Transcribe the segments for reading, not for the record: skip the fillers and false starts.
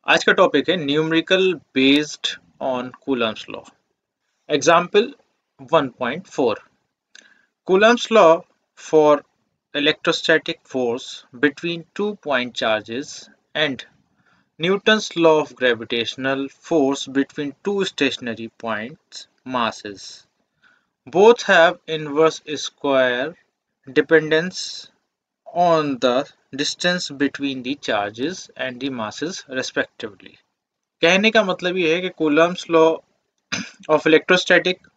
आज का टॉपिक है numerical based on Coulomb's law. Example 1.4 Coulomb's law for electrostatic force between 2 point charges and Newton's law of gravitational force between two stationary points masses. Both have inverse square dependence on the distance between the charges and the masses respectively. कहने का मतलब ये है कि Coulomb's law of electrostatic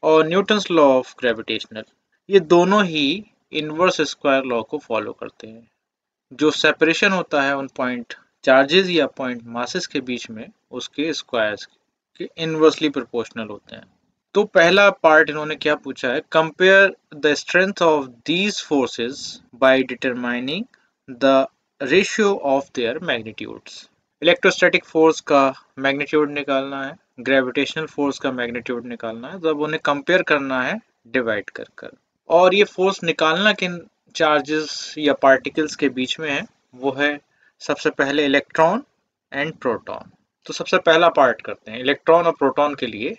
और Newton's law of gravitational ये दोनों ही inverse square law को फॉलो करते हैं। जो सेपरेशन होता है उन पॉइंट चार्जेस या पॉइंट मासेस के बीच में उसके स्क्वायर्स के इनवर्सली प्रोपोर्शनल होते हैं। तो पहला पार्ट इन्होंने क्या पूछा है, compare the strength of these forces by determining the ratio of their magnitudes. Electrostatic force का मैग्नीट्यूड निकालना है, ग्रेविटेशनल फोर्स का मैग्नीट्यूड निकालना है, जब उन्हें कंपेयर करना है डिवाइड कर कर। और ये फोर्स निकालना किन चार्जेस या पार्टिकल्स के बीच में है, वो है सबसे पहले इलेक्ट्रॉन एंड प्रोटॉन। तो सबसे पहला पार्ट करते हैं, इलेक्ट्रॉन और प्रोटॉन के लिए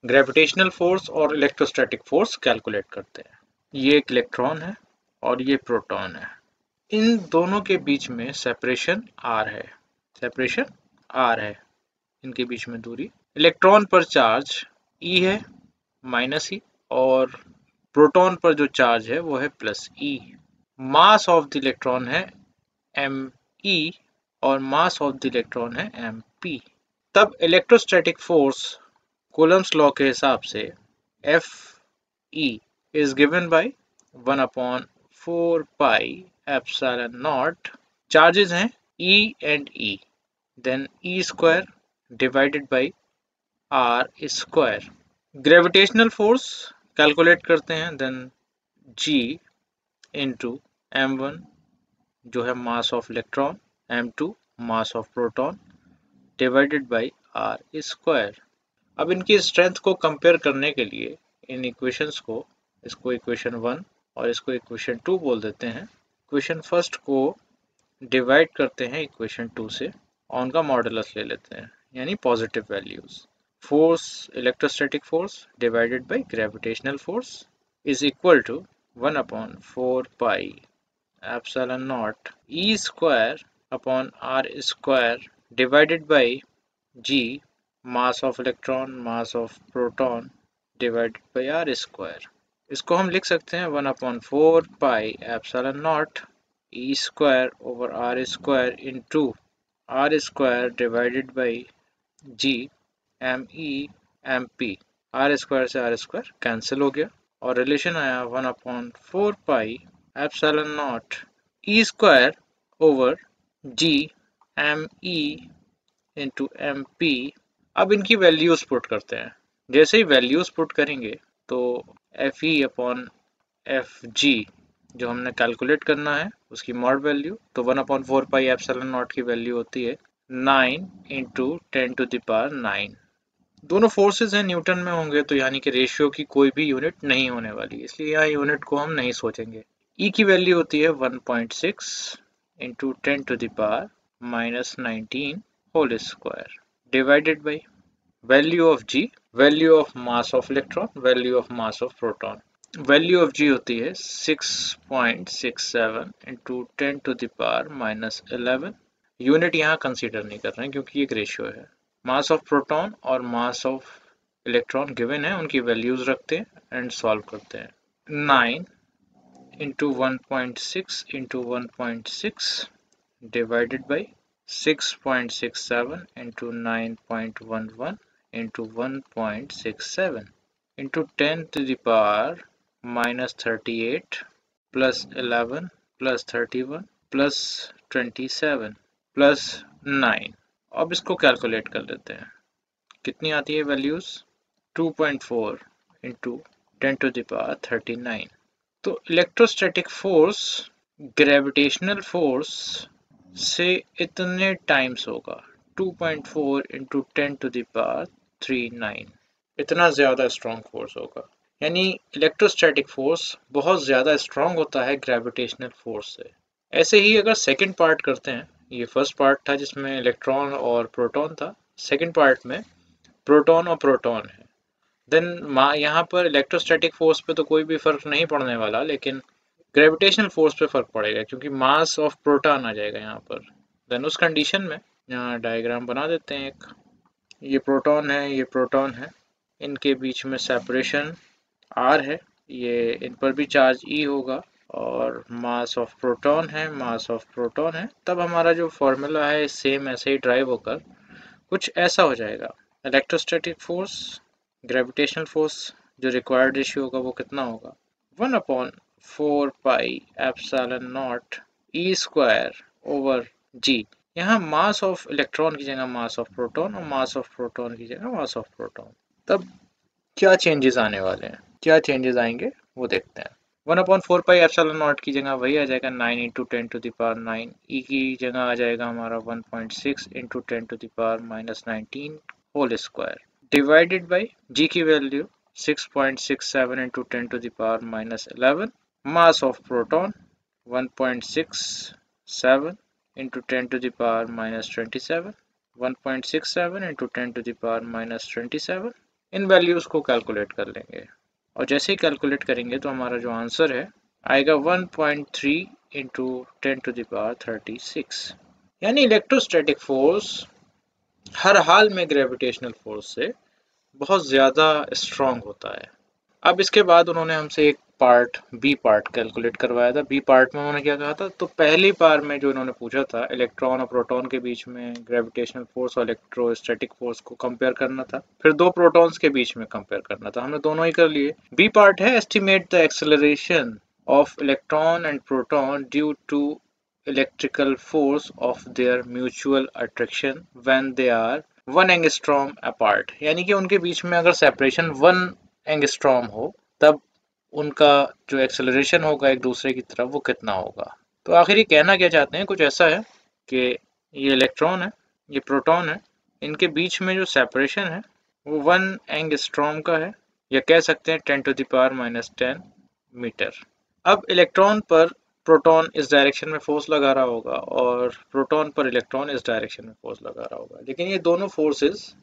ग्रेविटेशनल फोर्स और इलेक्ट्रोस्टैटिक फोर्स कैलकुलेट करते हैं। ये एक इलेक्ट्रॉन है और ये प्रोटॉन है। इन दोनों के बीच में सेपरेशन आर है, सेपरेशन आर है, इनके बीच में दूरी। इलेक्ट्रॉन पर चार्ज ई है माइनस ई और प्रोटॉन पर जो चार्ज है वो है plus E. Mass of the electron है एम ई और मास ऑफ द इलेक्ट्रॉन है एम पी। तब इलेक्ट्रोस्टैटिक फोर्स कूलम्स लॉ के हिसाब से F E is given by 1/4 pi epsilon not. Charges हैं E and E, then E square divided by R square. Gravitational force calculate करते हैं, then G into M1 जो है mass of electron, M2 mass of proton divided by R square. अब इनकी strength को compare करने के लिए इन इक्वेशंस को, इसको इक्वेशन 1 और इसको इक्वेशन 2 बोल देते हैं। इक्वेशन फर्स्ट को डिवाइड करते हैं इक्वेशन 2 से, ऑन का मॉडुलस ले लेते हैं यानी positive values. Force, electrostatic force divided by gravitational force is equal to 1/4 pi epsilon naught E square upon R square divided by G mass of electron mass of proton divided by R square. इसको हम लिख सकते हैं 1/4 pi epsilon naught E square over R square into R square divided by G ME MP। R square से R square cancel हो गया और relation आया 1/4 pi epsilon naught E square over G ME into MP। अब इनकी values put करते हैं। जैसे ही वैल्यूज पुट करेंगे तो FE अपॉन FG जो हमने कैलकुलेट करना है उसकी मॉड वैल्यू, तो 1/4 पाई एप्सिलॉन नॉट की वैल्यू होती है 9 इंटू 10⁹9। दोनों फोर्सेस हैं न्यूटन में होंगे तो यानी कि रेशियो की कोई भी यूनिट नहीं होने वाली, इसलिए यहाँ यूनिट को हम नहीं सोचेंगे। ई की वैल्यू होती है 1.6 into 10⁻⁻19 whole square divided by value of G, value of mass of electron, value of mass of proton. Value of G होती है 6.67 इंटू 10⁻⁻11। यूनिट यहाँ कंसीडर नहीं कर रहे हैं क्योंकि एक रेशियो है। मास ऑफ प्रोटॉन और मास ऑफ इलेक्ट्रॉन गिवन है, उनकी वैल्यूज रखते हैं एंड सॉल्व करते हैं। 9 into 1.6 into 1.6 divided by 6.67 into 9.11 into 1.67 into 10⁻⁻38 plus 11 plus 31 plus 27 plus 9। अब इसको कैलकुलेट कर लेते हैं, कितनी आती है वैल्यूज 2.4 इंटू 10⁻39। तो इलेक्ट्रोस्टैटिक फोर्स ग्रेविटेशनल फोर्स से इतने टाइम्स होगा, 2.4 इंटू 10⁻39, इतना ज़्यादा स्ट्रॉन्ग फोर्स होगा। यानी इलेक्ट्रोस्टैटिक फोर्स बहुत ज़्यादा स्ट्रॉन्ग होता है ग्रेविटेशनल फोर्स से। ऐसे ही अगर सेकंड पार्ट करते हैं, ये फर्स्ट पार्ट था जिसमें इलेक्ट्रॉन और प्रोटॉन था। सेकंड पार्ट में प्रोटॉन और प्रोटॉन है। देन यहाँ पर इलेक्ट्रोस्टैटिक फोर्स पे तो कोई भी फर्क नहीं पड़ने वाला, लेकिन ग्रेविटेशनल फोर्स पे फर्क पड़ेगा क्योंकि मास ऑफ प्रोटॉन आ जाएगा यहाँ पर। देन उस कंडीशन में यहाँ डायग्राम बना देते हैं एक। ये प्रोटॉन है, ये प्रोटॉन है, इनके बीच में सेपरेशन r है, ये इन पर भी चार्ज E होगा और मास ऑफ प्रोटॉन है, मास ऑफ प्रोटॉन है। तब हमारा जो फॉर्मूला है सेम ऐसे ही ड्राइव होकर कुछ ऐसा हो जाएगा। इलेक्ट्रोस्टैटिक फोर्स, ग्रेविटेशनल फोर्स, जो रिक्वायर्ड रेशियो होगा वो कितना होगा, 1/4 pi epsilon naught E square over G. यहाँ मास ऑफ इलेक्ट्रॉन की जगह मास ऑफ प्रोटॉन और मास ऑफ प्रोटॉन की जगह मास ऑफ प्रोटॉन। तब क्या चेंजेस आने वाले हैं, क्या चेंजेस आएंगे वो देखते हैं। 1/4 पाई एप्सिलॉन नॉट की जगह वही आ जाएगा 9 इंटू 10⁻⁹ ई की जगह आ जाएगा हमारा 1.6 into 10⁻⁻19 whole square divided by G की value 6.67 into 10⁻11 mass of proton 1.67 into 10⁻27 1.67 into 10⁻27। इन वैल्यूज को कैलकुलेट कर लेंगे और जैसे ही कैलकुलेट करेंगे तो हमारा जो आंसर है आएगा 1.3 इंटू 10⁻36। यानी इलेक्ट्रोस्टैटिक फोर्स हर हाल में ग्रेविटेशनल फोर्स से बहुत ज़्यादा स्ट्रॉन्ग होता है। अब इसके बाद उन्होंने हमसे एक बी पार्ट कैलकुलेट करवाया था। बी पार्ट में उन्होंने क्या कहा था, तो पहली बार में जो उन्होंने पूछा था इलेक्ट्रॉन और प्रोटॉन के बीच में ग्रेविटेशनल फोर्स और इलेक्ट्रोस्टैटिक फोर्स को कंपेयर करना था, फिर दो प्रोटॉन्स के बीच में कंपेयर करना था। हमने दोनों ही कर लिए। बी पार्ट है estimate the acceleration of electron and proton due to electrical force of their mutual attraction when they are 1 angstrom apart. यानी कि उनके बीच में अगर सेपरेशन 1 एंगस्ट्रॉम हो तब उनका जो एक्सेलरेशन होगा एक दूसरे की तरफ वो कितना होगा। तो आखिर ये कहना क्या चाहते हैं, कुछ ऐसा है कि ये इलेक्ट्रॉन है, ये प्रोटॉन है, इनके बीच में जो सेपरेशन है वो 1 एंगस्ट्रॉम का है, या कह सकते हैं 10⁻⁻10 मीटर। अब इलेक्ट्रॉन पर प्रोटॉन इस डायरेक्शन में फोर्स लगा रहा होगा और प्रोटॉन पर इलेक्ट्रॉन इस डायरेक्शन में फोर्स लगा रहा होगा, लेकिन ये दोनों फोर्सेस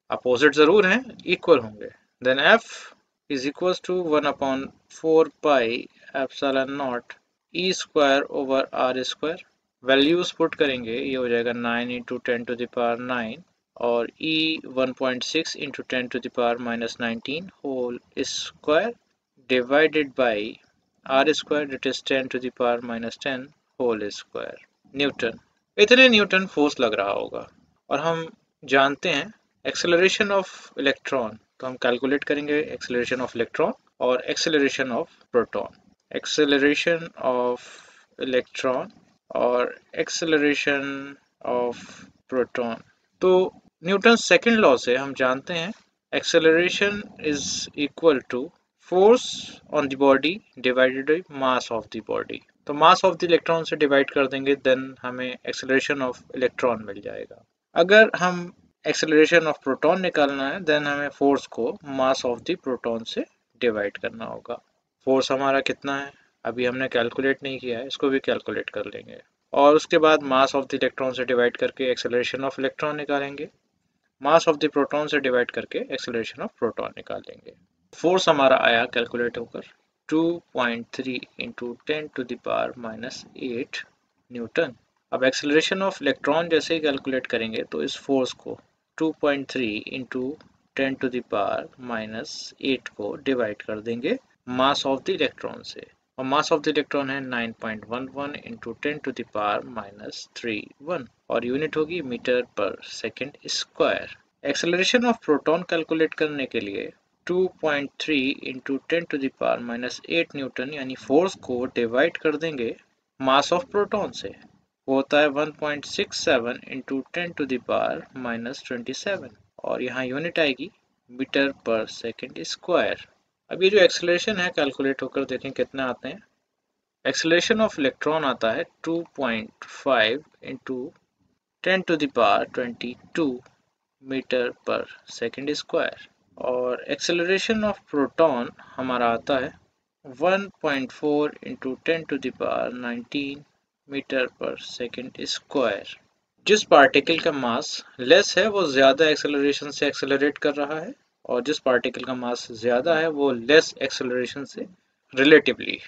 अपोजिट जरूर हैं, इक्वल होंगे। Then F is equals to 1/4 pi epsilon naught E square over R square। Values put करेंगे, ये हो जाएगा 9 इंटू 10⁻9 और E 1.6 into 10⁻⁻19 whole square divided by R square that is 10⁻⁻10 whole square newton. इतने newton force लग रहा होगा। और हम जानते हैं एक्सेलरेशन ऑफ इलेक्ट्रॉन, तो हम कैलकुलेट करेंगे एक्सेलरेशन ऑफ इलेक्ट्रॉन और acceleration of proton. Acceleration of electron और एक्सेलरेशन ऑफ प्रोटॉन। तो न्यूटन सेकंड लॉ से हम जानते हैं acceleration is equal to force on the body divided by mass of the body. तो मास ऑफ द इलेक्ट्रॉन से divide कर देंगे, देन हमें एक्सेलरेशन ऑफ इलेक्ट्रॉन मिल जाएगा। अगर हम एक्सेलरेशन ऑफ प्रोटॉन निकालना है, देन हमें फोर्स को मास ऑफ द प्रोटॉन से डिवाइड करना होगा। फोर्स हमारा कितना है अभी हमने कैलकुलेट नहीं किया है, इसको भी कैलकुलेट कर लेंगे और उसके बाद मास ऑफ द इलेक्ट्रॉन से डिवाइड करके एक्सेलरेशन ऑफ इलेक्ट्रॉन निकालेंगे, मास ऑफ द प्रोटॉन से डिवाइड करके एक्सेलरेशन ऑफ प्रोटॉन निकालेंगे। फोर्स हमारा आया कैलकुलेट होकर 2.3 इंटू 10⁻⁻8 न्यूटन। अब एक्सेलरेशन ऑफ इलेक्ट्रॉन जैसे ही कैलकुलेट करेंगे तो इस फोर्स को 2.3 इंटू 10⁻⁻8 को डिवाइड कर देंगे मास ऑफ द इलेक्ट्रॉन से, और मास ऑफ द इलेक्ट्रॉन है 9.11 इंटू 10⁻31 और यूनिट होगी मीटर पर second square. Acceleration of proton calculate करने के लिए 2.3 इंटू 10⁻⁻8 न्यूटन यानी फोर्स को डिवाइड कर देंगे मास ऑफ प्रोटॉन से, वो होता है 1.67 इंटू 10⁻⁻27 और यहाँ यूनिट आएगी मीटर पर सेकेंड स्क्वायर। अब ये जो एक्सेलरेशन है कैलकुलेट होकर देखें कितने आते हैं। एक्सेलरेशन ऑफ इलेक्ट्रॉन आता है 2.5 इंटू 10⁻22 मीटर पर सेकेंड स्क्वायर और एक्सेलरेशन ऑफ प्रोटॉन हमारा आता है 1.4 इंटू 10⁻19 मीटर पर सेकंड स्क्वायर। जिस पार्टिकल का मास लेस है वो ज़्यादा एक्सेलरेशन से एक्सेलरेट कर रहा है, और जिस पार्टिकल का मास ज़्यादा है वो लेस एक्सेलरेशन से रिलेटिवली